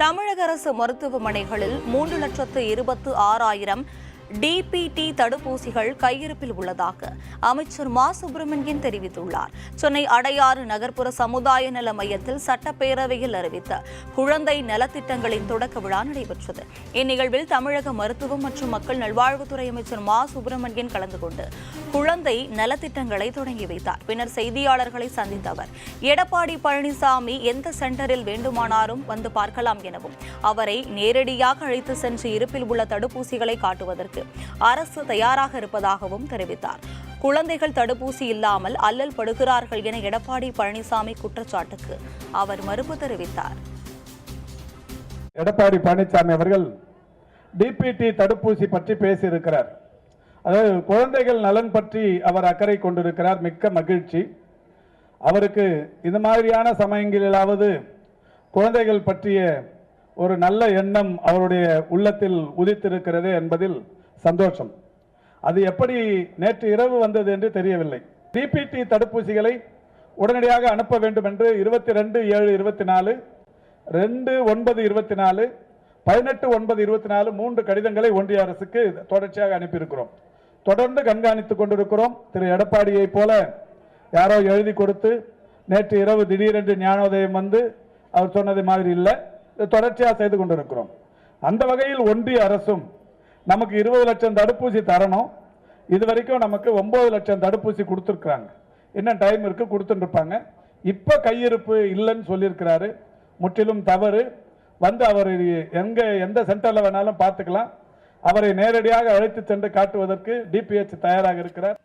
தமிழக அரசு மருத்துவமனைகளில் 3,26,000 டிபிடி தடுப்பூசிகள் கையிருப்பில் உள்ளதாக அமைச்சர் மா சுப்பிரமணியன் தெரிவித்துள்ளார். சென்னை அடையாறு நகர்ப்புற சமுதாய நல மையத்தில் சட்டப்பேரவையில் அறிவித்த குழந்தை நலத்திட்டங்களின் தொடக்க விழா நடைபெற்றது. இந்நிகழ்வில் தமிழக மருத்துவம் மற்றும் மக்கள் நல்வாழ்வுத்துறை அமைச்சர் மா சுப்பிரமணியன் கலந்து கொண்டு குழந்தை நலத்திட்டங்களை தொடங்கி வைத்தார். பின்னர் செய்தியாளர்களை சந்தித்த அவர், எடப்பாடி பழனிசாமி எந்த சென்டரில் வேண்டுமானாலும் வந்து பார்க்கலாம் எனவும், அவரை நேரடியாக அழைத்து சென்று இருப்பில் உள்ள தடுப்பூசிகளை காட்டுவதற்கு அரசு தயாராக இருப்பதாகவும் தெரிவித்தார். குழந்தைகள் தடுப்பூசி இல்லாமல் அல்லல் படுகிறார்கள் என எடப்பாடி பழனிசாமி குற்றச்சாட்டுக்கு அவர் மறுப்பு தெரிவித்தார். எடப்பாடி பழனிசாமி அவர்கள் டிபிடி தடுப்பூசி பற்றி பேசியிருக்கிறார். அதாவது குழந்தைகள் நலன் பற்றி அவர் அக்கறை கொண்டிருக்கிறார். மிக்க மகிழ்ச்சி. அவருக்கு இந்த மாதிரியான சமயங்களிலாவது குழந்தைகள் பற்றிய ஒரு நல்ல எண்ணம் அவருடைய உள்ளத்தில் உதித்திருக்கிறது என்பதில் சந்தோஷம். அது எப்படி நேற்று இரவு வந்தது என்று தெரியவில்லை. டிபிடி தடுப்பூசிகளை உடனடியாக அனுப்ப வேண்டும் என்று 22/7/24, 2/9/24, 18/9/24 3 கடிதங்களை ஒன்றிய அரசுக்கு தொடர்ச்சியாக அனுப்பியிருக்கிறோம். தொடர்ந்து கண்காணித்துக் கொண்டிருக்கிறோம். திரு எடப்பாடியை போல யாரோ எழுதி கொடுத்து நேற்று இரவு திடீரென்று ஞானோதயம் வந்து அவர் சொன்னது மாதிரி இல்லை, தொடர்ச்சியாக செய்து கொண்டிருக்கிறோம். அந்த வகையில் ஒன்றிய அரசும் நமக்கு 20 லட்சம் தடுப்பூசி தரணும். இதுவரைக்கும் நமக்கு 9 லட்சம் தடுப்பூசி கொடுத்துருக்காங்க. இன்னும் டைம் இருக்கு, கொடுத்துருப்பாங்க. இப்ப கையிருப்பு இல்லைன்னு சொல்லியிருக்கிறாரு. முற்றிலும் தவறு. வந்து அவர் எந்த சென்டர்ல வேணாலும் பார்த்துக்கலாம். அவரை நேரடியாக அழைத்து சென்று காட்டுவதற்கு டிபிஎச் தயாராக இருக்கிறார்.